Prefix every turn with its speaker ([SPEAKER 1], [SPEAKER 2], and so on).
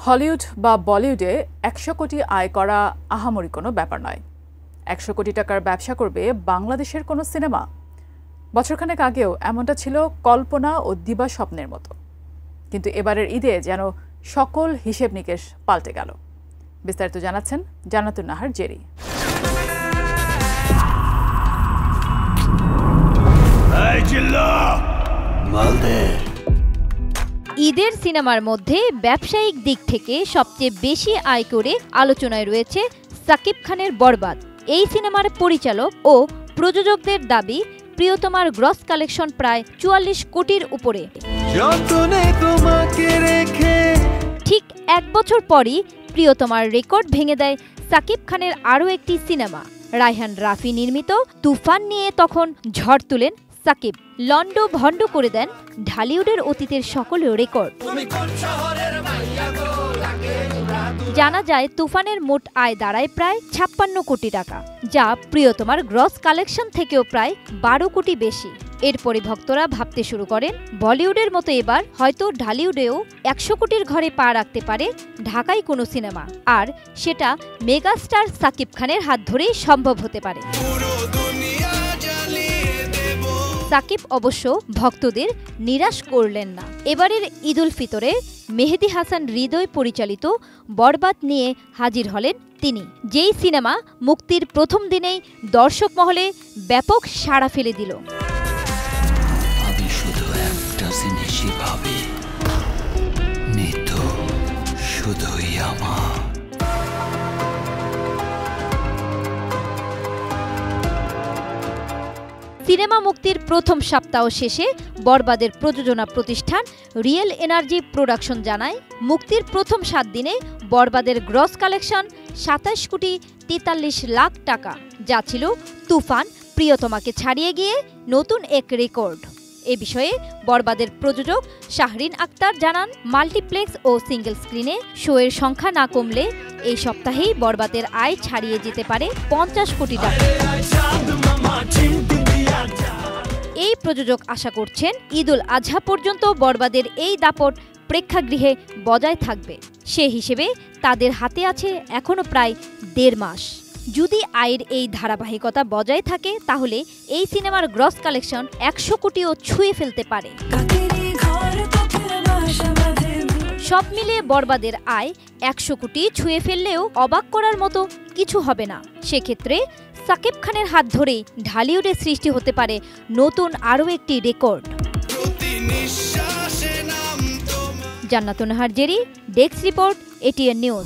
[SPEAKER 1] Hollywood বা বলিউডে ১০০ কোটি আয় করা আহামরি কোনো ব্যাপার নয়। ১০০ কোটি টাকার ব্যবসা করবে বাংলাদেশের কোনো সিনেমা? বছরখানেক আগেও এমনটা ছিল কল্পনা ও দিবা স্বপ্নের মতো, কিন্তু এবারের ঈদে যেন সকল হিসেব নিকেশ পাল্টে গেল। বিস্তারিত জানাচ্ছেন জান্নাতুন নাহার জেরি।
[SPEAKER 2] ঈদের সিনেমার মধ্যে ব্যবসায়িক দিক থেকে সবচেয়ে বেশি আয় করে আলোচনায় রয়েছে সাকিব খানের বরবাদ। এই সিনেমার পরিচালক ও প্রযোজকদের দাবি প্রিয়তমার গ্রস কালেকশন প্রায় ৪৪ কোটির উপরে। ঠিক এক বছর পরই প্রিয়তমার রেকর্ড ভেঙে দেয় সাকিব খানের আরও একটি সিনেমা। রায়হান রাফি নির্মিত তুফান নিয়ে তখন ঝড় তুলেন সাকিব। লন্ড ভন্ড করে দেন ঢালিউডের অতীতের সকল রেকর্ড। জানা যায় তুফানের মোট আয় দাঁড়ায় প্রায় ৫৬ কোটি টাকা, যা প্রিয়তমার গ্রস কালেকশন থেকেও প্রায় ১২ কোটি বেশি। এরপরে ভক্তরা ভাবতে শুরু করেন বলিউডের মতো এবার হয়তো ঢালিউডেও ১০০ কোটির ঘরে পা রাখতে পারে ঢাকায় কোনো সিনেমা, আর সেটা মেগাস্টার সাকিব খানের হাত ধরেই সম্ভব হতে পারে। সাকিব অবশ্য ভক্তদের নিরাশ করলেন না। এবারের ঈদ উল ফিতরে মেহেদী হাসান হৃদয় পরিচালিত বরবাদ নিয়ে হাজির হলেন তিনি। যেই সিনেমা মুক্তির প্রথম দিনেই দর্শক মহলে ব্যাপক সাড়া ফেলে দিল। সিনেমা মুক্তির প্রথম সপ্তাহ শেষে বরবাদের প্রযোজনা প্রতিষ্ঠান রিয়েল এনার্জি প্রোডাকশন জানায়, মুক্তির প্রথম ৭ দিনে বরবাদের গ্রস কালেকশন ২৭ কোটি ৪৩ লাখ টাকা, যা ছিল তুফান প্রিয়তমাকে ছাড়িয়ে গিয়ে নতুন এক রেকর্ড। এ বিষয়ে বরবাদের প্রযোজক শাহরিন আক্তার জানান, মাল্টিপ্লেক্স ও সিঙ্গেল স্ক্রিনে শোয়ের সংখ্যা না কমলে এই সপ্তাহেই বরবাদের আয় ছাড়িয়ে যেতে পারে ৫০ কোটি টাকা। এই প্রযোজক আশা করছেন ঈদ উল আজহা পর্যন্ত বরবাদের এই দাপট প্রেক্ষাগৃহে বজায় থাকবে। সে হিসেবে তাদের হাতে আছে এখনো প্রায় ১.৫ মাস। যদি আয়ের এই ধারাবাহিকতা বজায় থাকে তাহলে এই সিনেমার গ্রস কালেকশন ১০০ কোটিও ছুঁয়ে ফেলতে পারে। সব মিলিয়ে বরবাদের আয় ১০০ কোটি ছুঁয়ে ফেললেও অবাক করার মতো কিছু হবে না। সেক্ষেত্রে সাকিব খানের হাত ধরেই ঢালিউডে সৃষ্টি হতে পারে নতুন আরও একটি রেকর্ড। জান্নাতুন Nahar Jerry, desk report, ATN news.